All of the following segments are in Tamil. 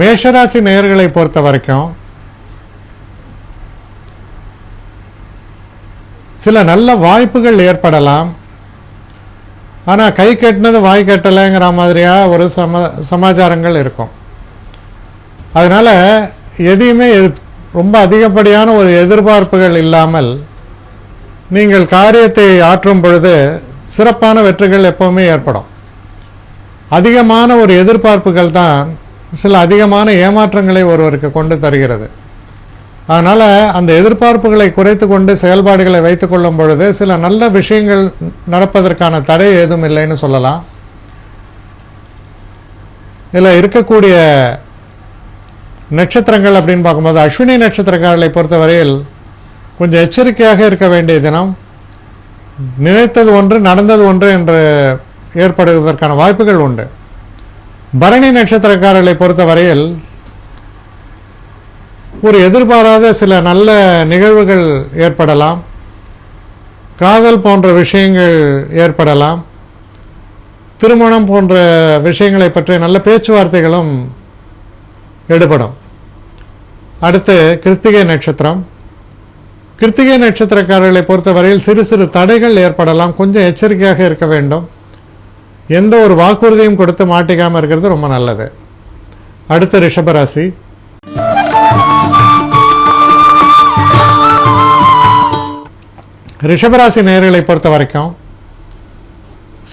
மேஷராசி நேயர்களை பொறுத்த வரைக்கும் சில நல்ல வாய்ப்புகள் ஏற்படலாம். ஆனா கை கட்டினது வாய் கட்டலைங்கிற மாதிரியா ஒரு சமாச்சாரங்கள் இருக்கும். அதனால எதையுமே ரொம்ப அதிகப்படியான ஒரு எதிர்பார்ப்புகள் இல்லாமல் நீங்கள் காரியத்தை ஆற்றும் பொழுது சிறப்பான வெற்றிகள் எப்பவுமே ஏற்படும். அதிகமான ஒரு எதிர்பார்ப்புகள் தான் சில அதிகமான ஏமாற்றங்களை ஒருவருக்கு கொண்டு தருகிறது. அதனால அந்த எதிர்பார்ப்புகளை குறைத்து கொண்டு செயல்பாடுகளை வைத்துக் கொள்ளும் பொழுது சில நல்ல விஷயங்கள் நடப்பதற்கான தடை ஏதும் இல்லைன்னு சொல்லலாம். இதில் இருக்கக்கூடிய நட்சத்திரங்கள் அப்படின்னு பார்க்கும்போது அஸ்வினி நட்சத்திரக்காரர்களை பொறுத்தவரையில் கொஞ்சம் எச்சரிக்கையாக இருக்க வேண்டிய தினம். நினைத்தது ஒன்று நடந்தது ஒன்று என்று ஏற்படுவதற்கான வாய்ப்புகள் உண்டு. பரணி நட்சத்திரக்காரர்களை பொறுத்தவரையில் ஒரு எதிர்பாராத சில நல்ல நிகழ்வுகள் ஏற்படலாம். காதல் போன்ற விஷயங்கள் ஏற்படலாம். திருமணம் போன்ற விஷயங்களை பற்றி நல்ல பேச்சுவார்த்தைகளும் எடுபடும். அடுத்து கிருத்திகை நட்சத்திரம். கிருத்திகை நட்சத்திரக்காரர்களை பொறுத்தவரையில் சிறு சிறு தடைகள் ஏற்படலாம். கொஞ்சம் எச்சரிக்கையாக இருக்க வேண்டும். எந்த ஒரு வாக்குறுதியும் கொடுத்து மாட்டிக்காம இருக்கிறது ரொம்ப நல்லது. அடுத்து ரிஷபராசி. ரிஷபராசி நேயர்களை பொறுத்த வரைக்கும்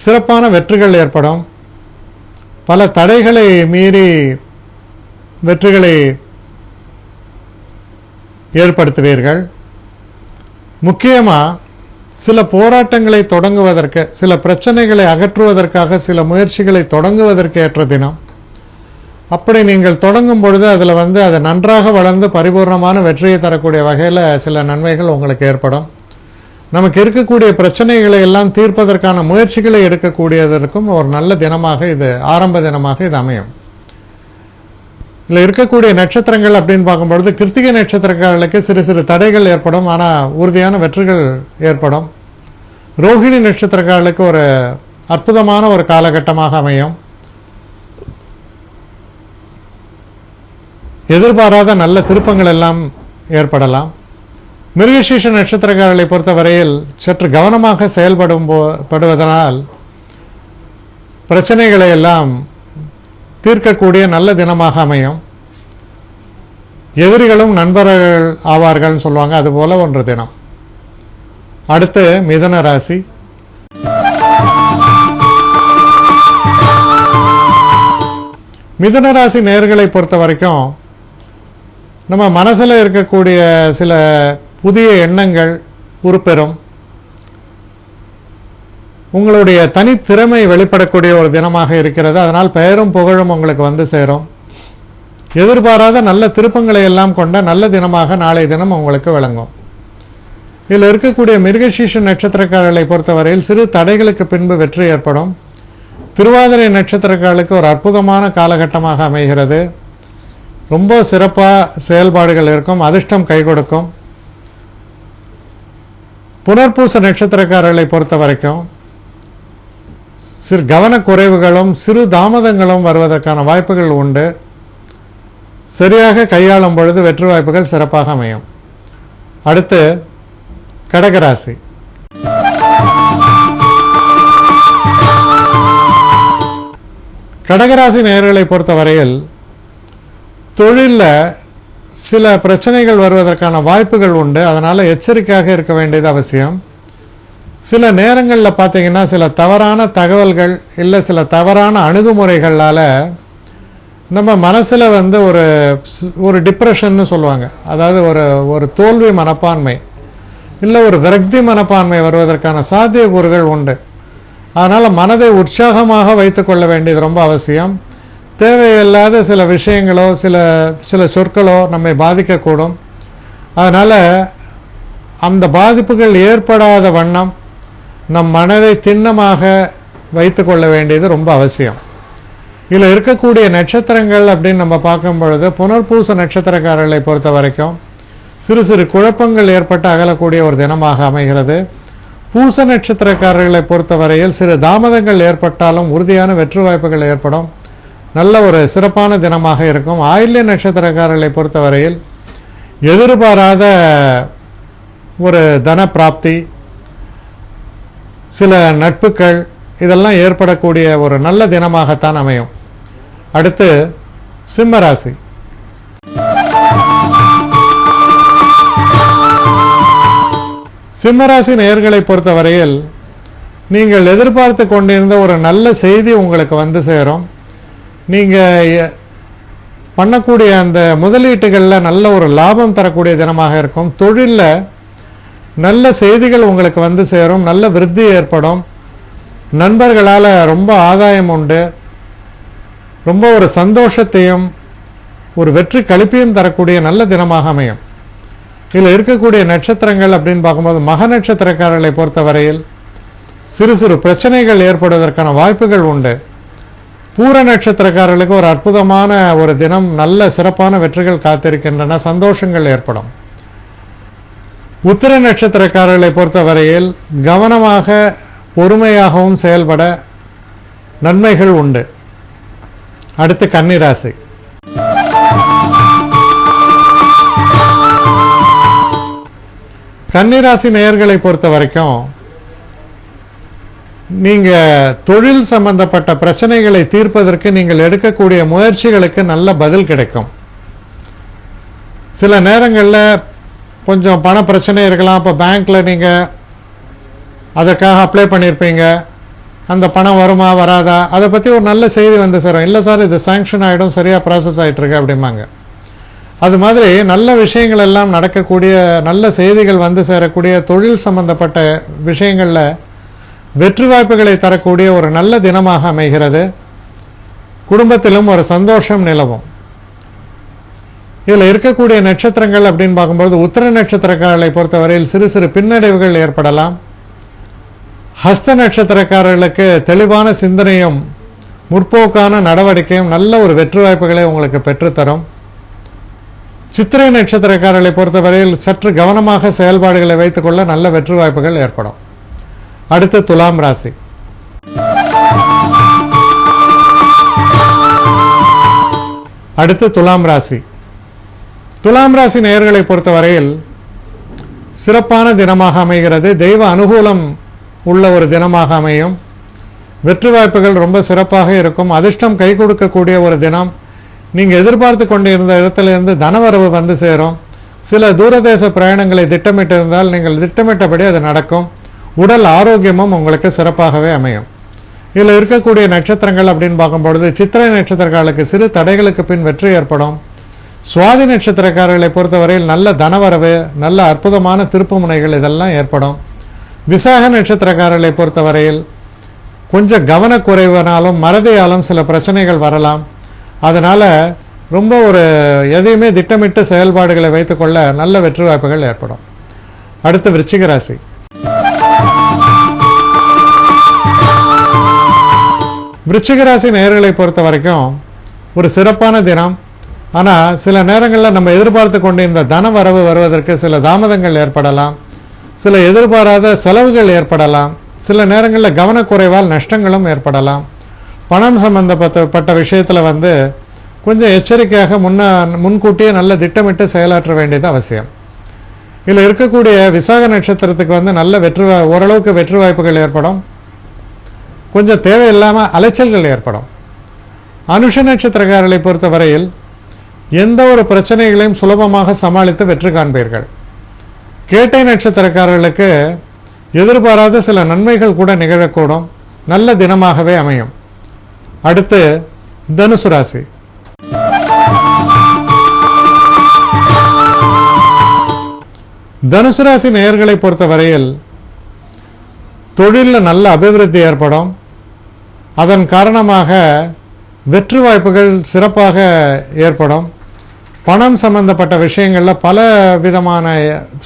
சிறப்பான வெற்றிகள் ஏற்படும். பல தடைகளை மீறி வெற்றிகளை ஏற்படுத்துவீர்கள். முக்கியமா சில போராட்டங்களை தொடங்குவதற்கு, சில பிரச்சனைகளை அகற்றுவதற்காக சில முயற்சிகளை தொடங்குவதற்கு ஏற்ற தினம். அப்படி நீங்கள் தொடங்கும் பொழுது அதில் அது நன்றாக வளர்ந்து பரிபூர்ணமான வெற்றியை தரக்கூடிய வகையில் சில நன்மைகள் உங்களுக்கு ஏற்படும். நமக்கு இருக்கக்கூடிய பிரச்சனைகளை எல்லாம் தீர்ப்பதற்கான முயற்சிகளை எடுக்கக்கூடியதற்கும் ஒரு நல்ல தினமாக இது, ஆரம்ப தினமாக இது அமையும். இதில் இருக்கக்கூடிய நட்சத்திரங்கள் அப்படின்னு பார்க்கும்பொழுது கிருத்திகை நட்சத்திரக்காரர்களுக்கு சிறு சிறு தடைகள் ஏற்படும். ஆனால் உறுதியான வெற்றிகள் ஏற்படும். ரோஹிணி நட்சத்திரக்காரர்களுக்கு ஒரு அற்புதமான ஒரு காலகட்டமாக அமையும். எதிர்பாராத நல்ல திருப்பங்கள் எல்லாம் ஏற்படலாம். மிருகசீஷ நட்சத்திரக்காரர்களை பொறுத்தவரையில் சற்று கவனமாக செயல்படுவதனால் பிரச்சனைகளை எல்லாம் தீர்க்கக்கூடிய நல்ல தினமாக அமையும். எதிரிகளும் நண்பர்கள் ஆவார்கள் சொல்லுவாங்க, அதுபோல ஒன்று தினம். அடுத்து மிதுன ராசி. மிதுன ராசி நேயர்களை பொறுத்த வரைக்கும் நம்ம மனசுல இருக்கக்கூடிய சில புதிய எண்ணங்கள் உருப்பெறும். உங்களுடைய தனித்திறமை வெளிப்படக்கூடிய ஒரு தினமாக இருக்கிறது. அதனால் பெயரும் புகழும் உங்களுக்கு வந்து சேரும். எதிர்பாராத நல்ல திருப்பங்களை எல்லாம் கொண்ட நல்ல தினமாக நாளை தினம் உங்களுக்கு விளங்கும். இதில் இருக்கக்கூடிய மிருகசீஷ நட்சத்திரக்காரர்களை பொறுத்தவரையில் சிறு தடைகளுக்கு பின்பு வெற்றி ஏற்படும். திருவாதிரை நட்சத்திரக்காரர்களுக்கு ஒரு அற்புதமான காலகட்டமாக அமைகிறது. ரொம்ப சிறப்பாக செயல்பாடுகள் இருக்கும். அதிர்ஷ்டம் கை கொடுக்கும். புனர்பூச நட்சத்திரக்காரர்களை பொறுத்த வரைக்கும் சிறு கவனக்குறைவுகளும் சிறு தாமதங்களும் வருவதற்கான வாய்ப்புகள் உண்டு. சரியாக கையாளும் பொழுது வெற்றி வாய்ப்புகள் சிறப்பாக அமையும். அடுத்து கடகராசி. கடகராசி நேயர்களை பொறுத்தவரையில் தொழிலில் சில பிரச்சனைகள் வருவதற்கான வாய்ப்புகள் உண்டு. அதனால எச்சரிக்கையாக இருக்க வேண்டியது அவசியம். சில நேரங்களில் பார்த்தீங்கன்னா சில தவறான தகவல்கள் இல்லை சில தவறான அணுகுமுறைகளால நம்ம மனசுல ஒரு டிப்ரெஷன் சொல்லுவாங்க. அதாவது ஒரு தோல்வி மனப்பான்மை இல்லை ஒரு விரக்தி மனப்பான்மை வருவதற்கான சாத்தியக்கூறுகள் உண்டு. அதனால மனதை உற்சாகமாக வைத்துக் கொள்ள வேண்டியது ரொம்ப அவசியம். தேவையில்லாத சில விஷயங்களோ சில சொற்களோ நம்மை பாதிக்கக்கூடும். அதனால அந்த பாதிப்புகள் ஏற்படாத வண்ணம் நம் மனதை திண்ணமாக வைத்துக் கொள்ள வேண்டியது ரொம்ப அவசியம். இதில் இருக்கக்கூடிய நட்சத்திரங்கள் அப்படின்னு நம்ம பார்க்கும் பொழுது புனர்பூச நட்சத்திரக்காரர்களை பொறுத்த வரைக்கும் சிறு சிறு குழப்பங்கள் ஏற்பட்டு அகலக்கூடிய ஒரு தினமாக அமைகிறது. பூச நட்சத்திரக்காரர்களை பொறுத்தவரையில் சிறு தாமதங்கள் ஏற்பட்டாலும் உறுதியான வெற்றி வாய்ப்புகள் ஏற்படும். நல்ல ஒரு சிறப்பான தினமாக இருக்கும். ஆயில்ய நட்சத்திரக்காரர்களை பொறுத்தவரையில் எதிர்பாராத ஒரு தன பிராப்தி, சில நட்புகள் இதெல்லாம் ஏற்படக்கூடிய ஒரு நல்ல தினமாகத்தான் அமையும். அடுத்து சிம்ம ராசி. சிம்மராசி நேயர்களை பொறுத்தவரையில் நீங்கள் எதிர்பார்த்து கொண்டிருந்த ஒரு நல்ல செய்தி உங்களுக்கு வந்து சேரும். நீங்க பண்ணக்கூடிய அந்த முதலீட்டுகளில் நல்ல ஒரு லாபம் தரக்கூடிய தினமாக இருக்கும். தொழிலில் நல்ல செய்திகள் உங்களுக்கு வந்து சேரும், நல்ல விருத்தி ஏற்படும். நண்பர்களால் ரொம்ப ஆதாயம் உண்டு. ரொம்ப ஒரு சந்தோஷத்தையும் ஒரு வெற்றி களிப்பையும் தரக்கூடிய நல்ல தினமாக அமையும். இதில் இருக்கக்கூடிய நட்சத்திரங்கள் அப்படின்னு பார்க்கும்போது மக நட்சத்திரக்காரர்களை பொறுத்தவரையில் சிறு சிறு பிரச்சனைகள் ஏற்படுவதற்கான வாய்ப்புகள் உண்டு. பூர நட்சத்திரக்காரர்களுக்கு ஒரு அற்புதமான ஒரு தினம், நல்ல சிறப்பான வெற்றிகள் காத்திருக்கின்றன, சந்தோஷங்கள் ஏற்படும். உத்திர நட்சத்திரக்காரர்களை பொறுத்தவரையில் கவனமாக பொறுமையாகவும் செயல்பட நன்மைகள் உண்டு. அடுத்து கன்னிராசி. கன்னிராசி நேயர்களை பொறுத்த வரைக்கும் நீங்க தொழில் சம்பந்தப்பட்ட பிரச்சனைகளை தீர்ப்பதற்கு நீங்கள் எடுக்கக்கூடிய முயற்சிகளுக்கு நல்ல பதில் கிடைக்கும். சில நேரங்களில் கொஞ்சம் பண பிரச்சனை இருக்கலாம். இப்போ பேங்க்ல நீங்க அதற்காக அப்ளை பண்ணியிருப்பீங்க, அந்த பணம் வருமா வராதா, அதை பற்றி ஒரு நல்ல செய்தி வந்து சேரும். இல்லை சார் இது சாங்ஷன் ஆகிடும், சரியா ப்ராசஸ் ஆகிட்டு இருக்கு அப்படிம்பாங்க. அது மாதிரி நல்ல விஷயங்கள் எல்லாம் நடக்கக்கூடிய, நல்ல செய்திகள் வந்து சேரக்கூடிய, தொழில் சம்பந்தப்பட்ட விஷயங்களில் வெற்றி வாய்ப்புகளை தரக்கூடிய ஒரு நல்ல தினமாக அமைகிறது. குடும்பத்திலும் ஒரு சந்தோஷம் நிலவும். இதில் இருக்கக்கூடிய நட்சத்திரங்கள் அப்படின்னு பார்க்கும்போது உத்திர நட்சத்திரக்காரர்களை பொறுத்தவரையில் சிறு சிறு பின்னடைவுகள் ஏற்படலாம். ஹஸ்த நட்சத்திரக்காரர்களுக்கு தெளிவான சிந்தனையும் முற்போக்கான நடவடிக்கையும் நல்ல ஒரு வெற்றி வாய்ப்புகளை உங்களுக்கு பெற்றுத்தரும். சித்திரை நட்சத்திரக்காரர்களை பொறுத்தவரையில் சற்று கவனமாக செயல்பாடுகளை வைத்துக் கொள்ள நல்ல வெற்றி வாய்ப்புகள் ஏற்படும். அடுத்து துலாம் ராசி. அடுத்து துலாம் ராசி. துலாம் ராசி நேயர்களை பொறுத்தவரையில் சிறப்பான தினமாக அமைகிறது. தெய்வ அனுகூலம் உள்ள ஒரு தினமாக அமையும். வெற்றி வாய்ப்புகள் ரொம்ப சிறப்பாக இருக்கும். அதிர்ஷ்டம் கை கொடுக்கக்கூடிய ஒரு தினம். நீங்க எதிர்பார்த்து கொண்டிருந்த இடத்திலிருந்து தனவரவு வந்து சேரும். சில தூரதேச பிரயாணங்களை திட்டமிட்டிருந்தால் நீங்கள் திட்டமிட்டபடி அது நடக்கும். உடல் ஆரோக்கியமும் உங்களுக்கு சிறப்பாகவே அமையும். இதில் இருக்கக்கூடிய நட்சத்திரங்கள் அப்படின்னு பார்க்கும்பொழுது சித்திரை நட்சத்திரக்காரர்களுக்கு சிறு தடைகளுக்கு பின் வெற்றி ஏற்படும். சுவாதி நட்சத்திரக்காரர்களை பொறுத்தவரையில் நல்ல தனவரவு, நல்ல அற்புதமான திருப்பு முனைகள் இதெல்லாம் ஏற்படும். விசாக நட்சத்திரக்காரர்களை பொறுத்தவரையில் கொஞ்சம் கவனக்குறைவினாலும் மறதியாலும் சில பிரச்சனைகள் வரலாம். அதனால ரொம்ப ஒரு எதையுமே திட்டமிட்டு செயல்பாடுகளை வைத்துக்கொள்ள நல்ல வெற்றி வாய்ப்புகள் ஏற்படும். அடுத்து விருச்சிக ராசி. விருச்சிக ராசி நேயர்களை பொறுத்த வரைக்கும் ஒரு சிறப்பான தினம். ஆனால் சில நேரங்களில் நம்ம எதிர்பார்த்து கொண்டிருந்த தன வரவு வருவதற்கு சில தாமதங்கள் ஏற்படலாம். சில எதிர்பாராத செலவுகள் ஏற்படலாம். சில நேரங்களில் கவனக்குறைவால் நஷ்டங்களும் ஏற்படலாம். பணம் சம்பந்தப்பட்ட விஷயத்தில் கொஞ்சம் எச்சரிக்கையாக முன்கூட்டியே நல்ல திட்டமிட்டு செயலாற்ற வேண்டியது அவசியம். இதில் இருக்கக்கூடிய விசாக நட்சத்திரத்துக்கு நல்ல ஓரளவுக்கு வெற்றி வாய்ப்புகள் ஏற்படும். கொஞ்சம் தேவையில்லாமல் அலைச்சல்கள் ஏற்படும். அனுஷ நட்சத்திரக்காரர்களை பொறுத்தவரையில் எந்த ஒரு பிரச்சனைகளையும் சுலபமாக சமாளித்து வெற்றி காண்பீர்கள். கேட்டை நட்சத்திரக்காரர்களுக்கு எதிர்பாராத சில நன்மைகள் கூட நிகழக்கூடும். நல்ல தினமாகவே அமையும். அடுத்து தனுசு ராசி. தனுசு ராசி நேயர்களை பொறுத்தவரையில் தொழிலில் நல்ல அபிவிருத்தி ஏற்படும். அதன் காரணமாக வெற்றி வாய்ப்புகள் சிறப்பாக ஏற்படும். பணம் சம்பந்தப்பட்ட விஷயங்களில் பல விதமான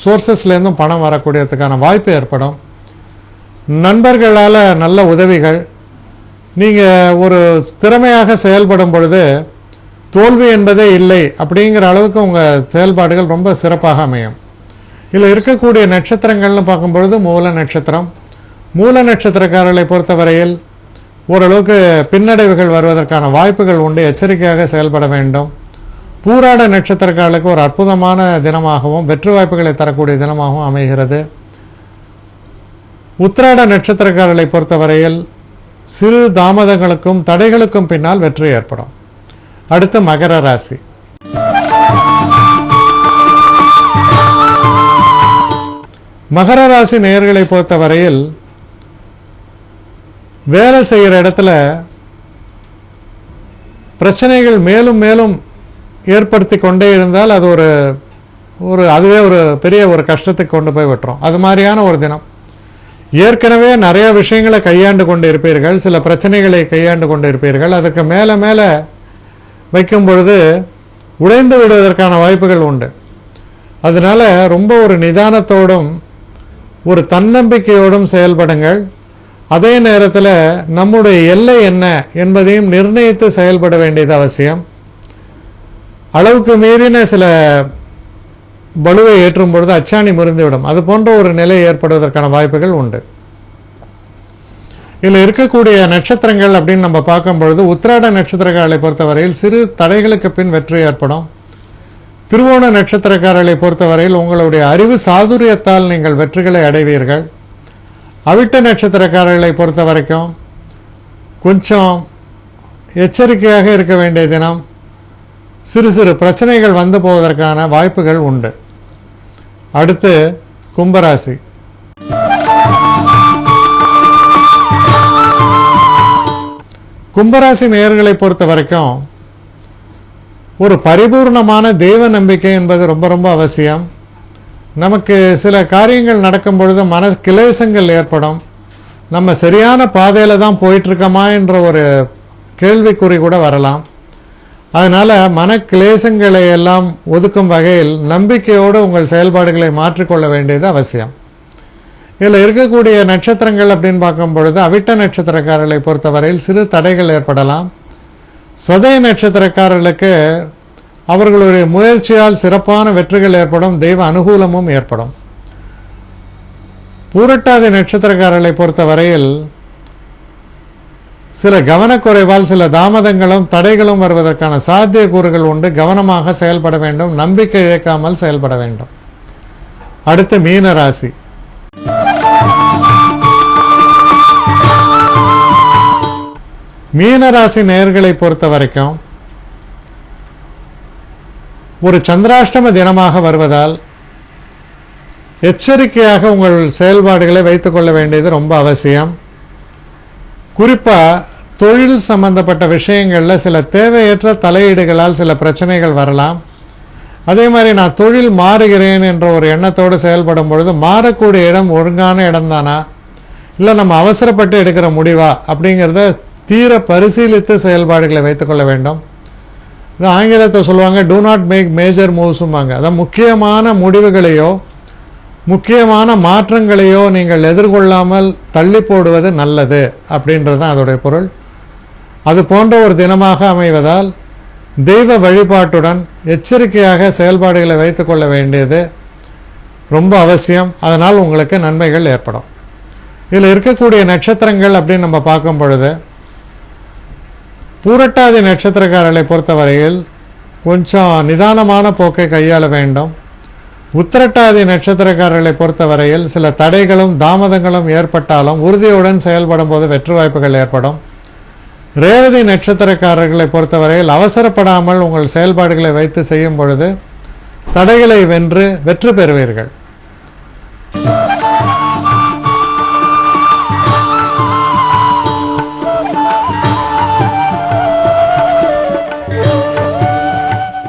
சோர்சஸ்லேருந்தும் பணம் வரக்கூடியதுக்கான வாய்ப்பு ஏற்படும். நண்பர்களால் நல்ல உதவிகள். நீங்கள் ஒரு திறமையாக செயல்படும் பொழுது தோல்வி என்பதே இல்லை அப்படிங்கிற அளவுக்கு உங்கள் செயல்பாடுகள் ரொம்ப சிறப்பாக அமையும். இதில் இருக்கக்கூடிய நட்சத்திரங்கள்னு பார்க்கும்பொழுது மூல நட்சத்திரம். மூல நட்சத்திரக்காரர்களை பொறுத்தவரையில் ஓரளவுக்கு பின்னடைவுகள் வருவதற்கான வாய்ப்புகள் உண்டு. எச்சரிக்கையாக செயல்பட வேண்டும். பூராட நட்சத்திரக்காரர்களுக்கு ஒரு அற்புதமான தினமாகவும் வெற்றி வாய்ப்புகளை தரக்கூடிய தினமாகவும் அமைகிறது. உத்திராட நட்சத்திரக்காரர்களை பொறுத்தவரையில் சிறு தாமதங்களுக்கும் தடைகளுக்கும் பின்னால் வெற்றி ஏற்படும். அடுத்து மகர ராசி. மகர ராசி நேயர்களை பொறுத்தவரையில் வேலை செய்கிற இடத்துல பிரச்சனைகள் மேலும் மேலும் ஏற்படுத்தி கொண்டே இருந்தால் அது அதுவே ஒரு பெரிய ஒரு கஷ்டத்துக்கு கொண்டு போய் விட்டுரும். அது மாதிரியான ஒரு தினம். ஏற்கனவே நிறைய விஷயங்களை கையாண்டு கொண்டு இருப்பீர்கள், சில பிரச்சனைகளை கையாண்டு கொண்டு இருப்பீர்கள். அதுக்கு மேல மேல வைக்கும் பொழுது உடைந்து விடுவதற்கான வாய்ப்புகள் உண்டு. அதனால ரொம்ப ஒரு நிதானத்தோடும் ஒரு தன்னம்பிக்கையோடும் செயல்படுங்கள். அதே நேரத்தில் நம்முடைய எல்லை என்ன என்பதையும் நிர்ணயித்து செயல்பட வேண்டியது அவசியம். அளவுக்கு மீறின சில பலுவை ஏற்றும் பொழுது அச்சாணி முறிந்துவிடும். அது போன்ற ஒரு நிலை ஏற்படுவதற்கான வாய்ப்புகள் உண்டு. இதில் இருக்கக்கூடிய நட்சத்திரங்கள் அப்படின்னு நம்ம பார்க்கும் பொழுது உத்திராட நட்சத்திரக்காரர்களை பொறுத்தவரையில் சிறு தடைகளுக்கு பின் வெற்றி ஏற்படும். திருவோண நட்சத்திரக்காரர்களை பொறுத்தவரையில் உங்களுடைய அறிவு சாதுரியத்தால் நீங்கள் வெற்றிகளை அடைவீர்கள். அவிட்ட நட்சத்திரக்காரர்களை பொறுத்த வரைக்கும் கொஞ்சம் எச்சரிக்கையாக இருக்க வேண்டிய தினம். சிறு சிறு பிரச்சனைகள் வந்து போவதற்கான வாய்ப்புகள் உண்டு. அடுத்து கும்பராசி. கும்பராசி நேயர்களை பொறுத்த வரைக்கும் ஒரு பரிபூர்ணமான தெய்வ நம்பிக்கை என்பது ரொம்ப ரொம்ப அவசியம். நமக்கு சில காரியங்கள் நடக்கும் பொழுது மன கிளேசங்கள் ஏற்படும். நம்ம சரியான பாதையில தான் போயிட்டு இருக்கோமா என்ற ஒரு கேள்விக்குறி கூட வரலாம். அதனால மன கிளேசங்களை எல்லாம் ஒதுக்கும் வகையில் நம்பிக்கையோடு உங்கள் செயல்பாடுகளை மாற்றிக்கொள்ள வேண்டியது அவசியம். இதில் இருக்கக்கூடிய நட்சத்திரங்கள் அப்படின்னு பார்க்கும் பொழுது அவிட்ட நட்சத்திரக்காரர்களை பொறுத்தவரையில் சிறு தடைகள் ஏற்படலாம். சதய நட்சத்திரக்காரர்களுக்கு அவர்களுடைய முயற்சியால் சிறப்பான வெற்றிகள் ஏற்படும், தெய்வ அனுகூலமும் ஏற்படும். பூரட்டாதி நட்சத்திரக்காரர்களை பொறுத்தவரையில் சில கவனக்குறைவால் சில தாமதங்களும் தடைகளும் வருவதற்கான சாத்தியக்கூறுகள் உண்டு. கவனமாக செயல்பட வேண்டும், நம்பிக்கை இழக்காமல் செயல்பட வேண்டும். அடுத்து மீன ராசி. மீனராசி நேயர்களை பொறுத்த வரைக்கும் ஒரு சந்திராஷ்டம தினமாக வருவதால் எச்சரிக்கையாக உங்கள் செயல்பாடுகளை வைத்துக் கொள்ள வேண்டியது ரொம்ப அவசியம். குறிப்பா தொழில் சம்பந்தப்பட்ட விஷயங்கள்ல சில தேவையற்ற தலையீடுகளால் சில பிரச்சனைகள் வரலாம். அதே மாதிரி நான் தொழில் மாறுகிறேன் என்ற ஒரு எண்ணத்தோடு செயல்படும் பொழுது மாறக்கூடிய இடம் ஒழுங்கான இடம் தானா, இல்லை நம்ம அவசரப்பட்டு எடுக்கிற முடிவா அப்படிங்கிறத தீர பரிசீலித்து செயல்பாடுகளை வைத்துக் கொள்ள வேண்டும். இது ஆங்கிலத்தை சொல்லுவாங்க டூ நாட் மேக் மேஜர் மூவ்ஸுமாங்க. அதான் முக்கியமான முடிவுகளையோ முக்கியமான மாற்றங்களையோ நீங்கள் எதிர்கொள்ளாமல் தள்ளி போடுவது நல்லது அப்படின்றது தான் அதோடைய பொருள். அது போன்ற ஒரு தினமாக அமைவதால் தெய்வ வழிபாட்டுடன் எச்சரிக்கையாக செயல்பாடுகளை வைத்துக் கொள்ள வேண்டியது ரொம்ப அவசியம். அதனால் உங்களுக்கு நன்மைகள் ஏற்படும். இதில் இருக்கக்கூடிய நட்சத்திரங்கள் அப்படின்னு நம்ம பார்க்கும் பொழுது பூரட்டாதி நட்சத்திரக்காரர்களை பொறுத்தவரையில் கொஞ்சம் நிதானமான போக்கை கையாள வேண்டும். உத்திரட்டாதி நட்சத்திரக்காரர்களை பொறுத்தவரையில் சில தடைகளும் தாமதங்களும் ஏற்பட்டாலும் உறுதியுடன் செயல்படும் போது வெற்றி வாய்ப்புகள் ஏற்படும். ரேவதி நட்சத்திரக்காரர்களை பொறுத்தவரையில் அவசரப்படாமல் உங்கள் செயல்பாடுகளை வைத்து செய்யும் பொழுது தடைகளை வென்று வெற்றி பெறுவீர்கள்.